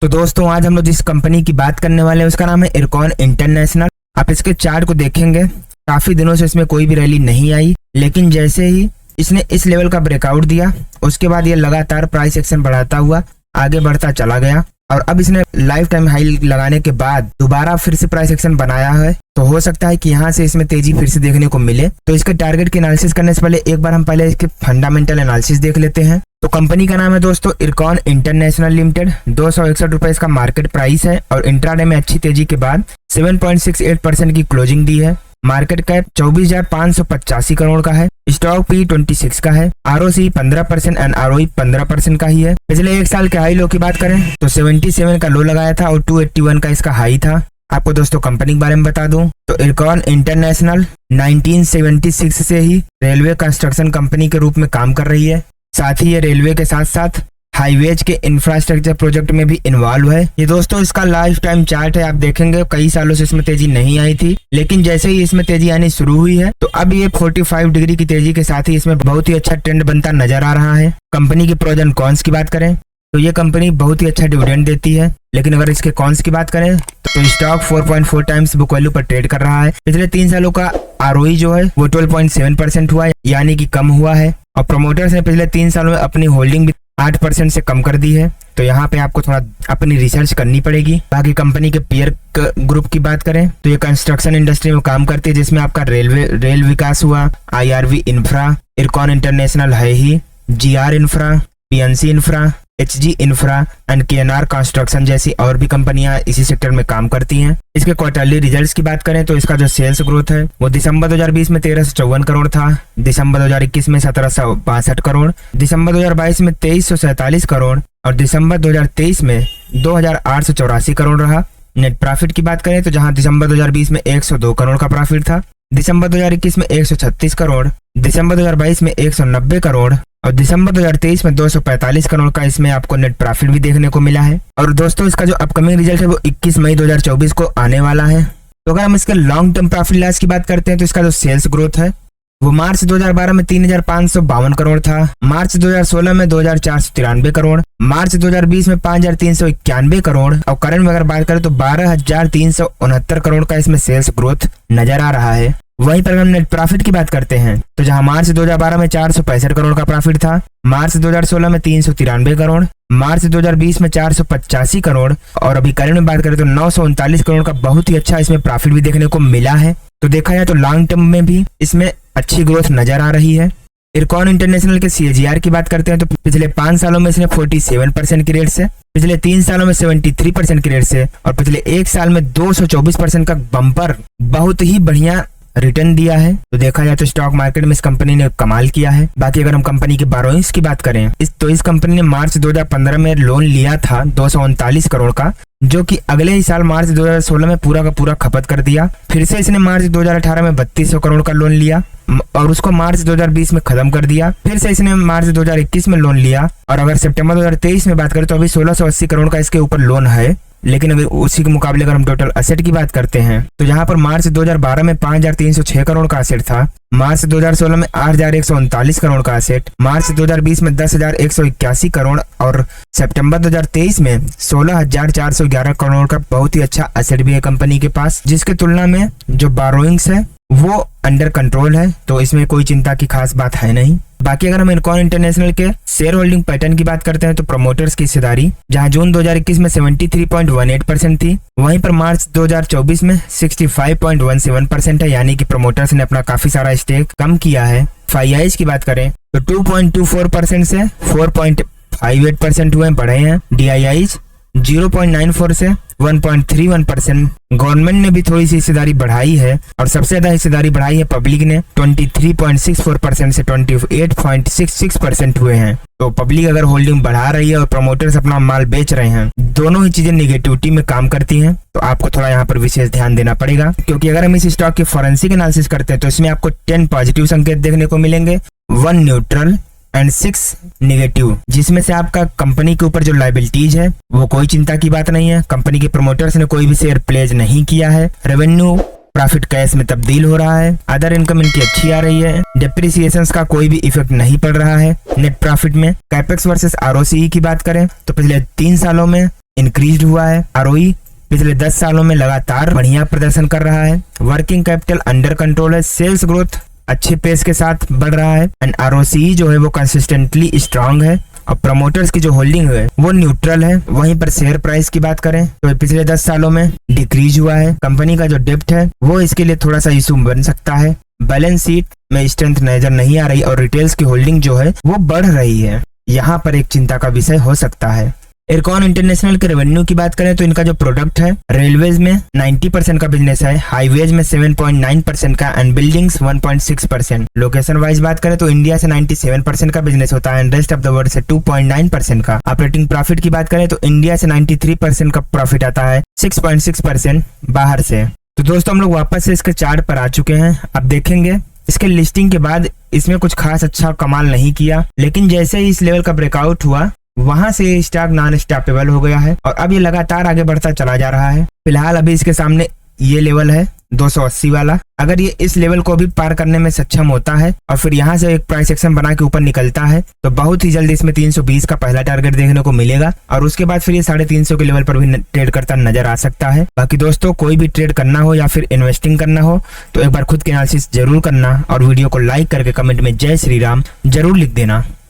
तो दोस्तों आज हम लोग जिस कंपनी की बात करने वाले हैं उसका नाम है इरकॉन इंटरनेशनल। आप इसके चार्ट को देखेंगे, काफी दिनों से इसमें कोई भी रैली नहीं आई, लेकिन जैसे ही इसने इस लेवल का ब्रेकआउट दिया उसके बाद ये लगातार प्राइस एक्शन बढ़ाता हुआ आगे बढ़ता चला गया और अब इसने लाइफ टाइम हाई लगाने के बाद दोबारा फिर से प्राइस एक्शन बनाया है। तो हो सकता है कि यहाँ से इसमें तेजी फिर से देखने को मिले। तो इसके टारगेट की एनालिसिस करने से पहले एक बार हम पहले इसके फंडामेंटल एनालिसिस देख लेते हैं। तो कंपनी का नाम है दोस्तों इरकॉन इंटरनेशनल लिमिटेड। 261 रुपए इसका मार्केट प्राइस है और इंट्राडे में अच्छी तेजी के बाद 7.68% की क्लोजिंग दी है। मार्केट कैप 24,585 करोड़ का है। स्टॉक पी 26 का है। आरओसी 15% एंड आरओई 15% का ही है। पिछले एक साल के हाई लो की बात करें तो 77 का लो लगाया था और 281 का इसका हाई था। आपको दोस्तों कंपनी के बारे में बता दूं तो इरकॉन इंटरनेशनल 1976 से ही रेलवे कंस्ट्रक्शन कंपनी के रूप में काम कर रही है। साथ ही ये रेलवे के साथ साथ हाईवेज के इंफ्रास्ट्रक्चर प्रोजेक्ट में भी इन्वॉल्व है। ये दोस्तों इसका लाइफ टाइम चार्ट है। आप देखेंगे कई सालों से इसमें तेजी नहीं आई थी, लेकिन जैसे ही इसमें तेजी आनी शुरू हुई है तो अब ये 45 डिग्री की तेजी के साथ ही इसमें बहुत ही अच्छा ट्रेंड बनता नजर आ रहा है। कंपनी की प्रोज एंड कॉन्स की बात करें तो ये कंपनी बहुत ही अच्छा डिविडेंड देती है, लेकिन अगर इसके कॉन्स की बात करें तो स्टॉक 4.4 टाइम्स बुक वैल्यू पर ट्रेड कर रहा है। पिछले 3 सालों का आरओई जो है वो 12.7% हुआ है, यानी कि कम हुआ है। और प्रमोटर्स ने पिछले 3 सालों में अपनी होल्डिंग भी 8% से कम कर दी है। तो यहाँ पे आपको थोड़ा अपनी रिसर्च करनी पड़ेगी। बाकी कंपनी के पीयर ग्रुप की बात करें तो ये कंस्ट्रक्शन इंडस्ट्री में काम करती है, जिसमें आपका रेल विकास हुआ, आईआरवी इंफ्रा, इरकॉन इंटरनेशनल है ही, GR infra, PNC infra, HG infra and KNR construction जैसी और भी कंपनियां इसी सेक्टर में काम करती हैं। इसके क्वार्टरली रिजल्ट्स की बात करें तो इसका जो सेल्स ग्रोथ है वो दिसंबर 2020 में 1354 करोड़ था, दिसंबर 2021 में 1762 करोड़, दिसंबर 2022 में 2347 करोड़ और दिसंबर 2023 में 2884 करोड़ रहा। नेट प्रॉफिट की बात करें तो जहां दिसंबर 2020 में 102 करोड़ का प्रॉफिट था, दिसंबर 2021 में 136 करोड़, दिसंबर 2022 में 190 करोड़ और दिसंबर 2023 में 245 करोड़ का इसमें आपको नेट प्रॉफिट भी देखने को मिला है। और दोस्तों इसका जो अपकमिंग रिजल्ट है वो 21 मई 2024 को आने वाला है। तो अगर हम इसके लॉन्ग टर्म प्रॉफिट लॉस की बात करते हैं तो इसका जो सेल्स ग्रोथ है वो मार्च 2012 में 3,552 करोड़ था, मार्च 2016 में 2,493 करोड़, मार्च 2020 में 5,391 करोड़ और करंट में अगर बात करें तो 12,369 करोड़ का इसमें सेल्स ग्रोथ नजर आ रहा है। वहीं पर हम नेट प्रॉफिट की बात करते हैं तो जहां मार्च 2012 में 465 करोड़ का प्रॉफिट था, मार्च 2016 में 393 करोड़, मार्च 2020 में 485 करोड़ और अभी करंट में बात करें तो 939 करोड़ का बहुत ही अच्छा इसमें प्रॉफिट भी देखने को मिला है। तो देखा जाए तो लॉन्ग टर्म में भी इसमें अच्छी ग्रोथ नजर आ रही है। इरकॉन इंटरनेशनल के सीएजीआर की बात करते हैं तो पिछले 5 सालों में इसने 47% की रेट से, पिछले 3 सालों में 73% की रेट से और पिछले 1 साल में 224% का बम्पर बहुत ही बढ़िया रिटर्न दिया है। तो देखा जाए तो स्टॉक मार्केट में इस कंपनी ने कमाल किया है। बाकी अगर हम कंपनी की बोरोइंग्स की बात करें इस कंपनी ने मार्च 2015 में लोन लिया था 239 करोड़ का, जो कि अगले ही साल मार्च 2016 में पूरा का पूरा खपत कर दिया। फिर से इसने मार्च 2018 में 3200 करोड़ का लोन लिया और उसको मार्च 2020 में खत्म कर दिया। फिर से इसने मार्च 2021 में लोन लिया और अगर सितंबर 2023 में बात करें तो अभी 1680 करोड़ का इसके ऊपर लोन है। लेकिन अगर उसी के मुकाबले अगर हम टोटल एसेट की बात करते हैं तो यहाँ पर मार्च 2012 में 5,306 करोड़ का एसेट था, मार्च 2016 में 8,139 करोड़ का एसेट, मार्च 2020 में 10,181 करोड़ और सितंबर 2023 में 16,411 करोड़ का बहुत ही अच्छा एसेट भी है कंपनी के पास, जिसके तुलना में जो बोरोइंग्स है वो अंडर कंट्रोल है। तो इसमें कोई चिंता की खास बात है नहीं। बाकी अगर हम इरकॉन इंटरनेशनल के शेयर होल्डिंग पैटर्न की बात करते हैं तो प्रमोटर्स की हिस्सेदारी जहां जून 2021 में 73.18% थी, वहीं पर मार्च 2024 में 65.17% है, यानी कि प्रमोटर्स ने अपना काफी सारा स्टेक कम किया है। फाईआईज की बात करें तो 2.24% से 4.58% हुए बढ़े हैं। डीआईआईज 0.94 से 1.31%। गवर्नमेंट ने भी थोड़ी सी हिस्सेदारी बढ़ाई है और सबसे ज्यादा हिस्सेदारी बढ़ाई है पब्लिक ने, 23.64% से 28.66% हुए हैं। तो पब्लिक अगर होल्डिंग बढ़ा रही है और प्रमोटर्स अपना माल बेच रहे हैं, दोनों ही चीजें निगेटिविटी में काम करती हैं। तो आपको थोड़ा यहाँ पर विशेष ध्यान देना पड़ेगा, क्योंकि अगर हम इस स्टॉक की फॉरेंसिक एनालिसिस करते हैं तो इसमें आपको 10 पॉजिटिव संकेत देखने को मिलेंगे, 1 न्यूट्रल एंड 6 नेगेटिव, जिसमें से आपका कंपनी के ऊपर जो लायबिलिटीज है वो कोई चिंता की बात नहीं है। कंपनी के प्रमोटर्स ने कोई भी शेयर प्लेज नहीं किया है। रेवेन्यू प्रॉफिट कैश में तब्दील हो रहा है। अदर इनकम इनकी अच्छी आ रही है। डेप्रिसिएशंस का कोई भी इफेक्ट नहीं पड़ रहा है नेट प्रॉफिट में। कैपेक्स वर्सेस आरओसीई की बात करें तो पिछले 3 सालों में इंक्रीज हुआ है। आरओई पिछले 10 सालों में लगातार बढ़िया प्रदर्शन कर रहा है। वर्किंग कैपिटल अंडर कंट्रोल है। सेल्स ग्रोथ अच्छे पेस के साथ बढ़ रहा है। एंड आरओसी जो है वो कंसिस्टेंटली स्ट्रांग है। और प्रमोटर्स की जो होल्डिंग है वो न्यूट्रल है। वहीं पर शेयर प्राइस की बात करें तो पिछले 10 सालों में डिक्रीज हुआ है। कंपनी का जो डेप्ट है वो इसके लिए थोड़ा सा इशू बन सकता है। बैलेंस शीट में स्ट्रेंथ नजर नहीं आ रही और रिटेल्स की होल्डिंग जो है वो बढ़ रही है। यहाँ पर एक चिंता का विषय हो सकता है। इरकॉन इंटरनेशनल के रेवेन्यू की बात करें तो इनका जो प्रोडक्ट है रेलवेज में 90% का बिजनेस है, हाईवेज में 7.9% का एंड बिल्डिंग्स 1.6%। लोकेशन वाइज बात करें तो इंडिया से 97% का बिजनेस होता है and rest of the world से 2.9% का। ऑपरेटिंग प्रॉफिट की बात करें तो इंडिया से 93% का प्रॉफिट आता है, 6.6% बाहर से। तो दोस्तों हम लोग वापस से इसके चार्ट पर आ चुके हैं। अब देखेंगे इसके लिस्टिंग के बाद इसमें कुछ खास अच्छा कमाल नहीं किया, लेकिन जैसे ही इस लेवल का ब्रेकआउट हुआ वहां से स्टॉक नॉन स्टॉपेबल हो गया है और अब ये लगातार आगे बढ़ता चला जा रहा है। फिलहाल अभी इसके सामने ये लेवल है 280 वाला। अगर ये इस लेवल को भी पार करने में सक्षम होता है और फिर यहाँ से एक प्राइस एक्शन बना के ऊपर निकलता है तो बहुत ही जल्दी इसमें 320 का पहला टारगेट देखने को मिलेगा और उसके बाद फिर ये 350 के लेवल पर भी ट्रेड करता नजर आ सकता है। बाकी दोस्तों कोई भी ट्रेड करना हो या फिर इन्वेस्टिंग करना हो तो एक बार खुद के एनालिसिस जरूर करना और वीडियो को लाइक करके कमेंट में जय श्री राम जरूर लिख देना।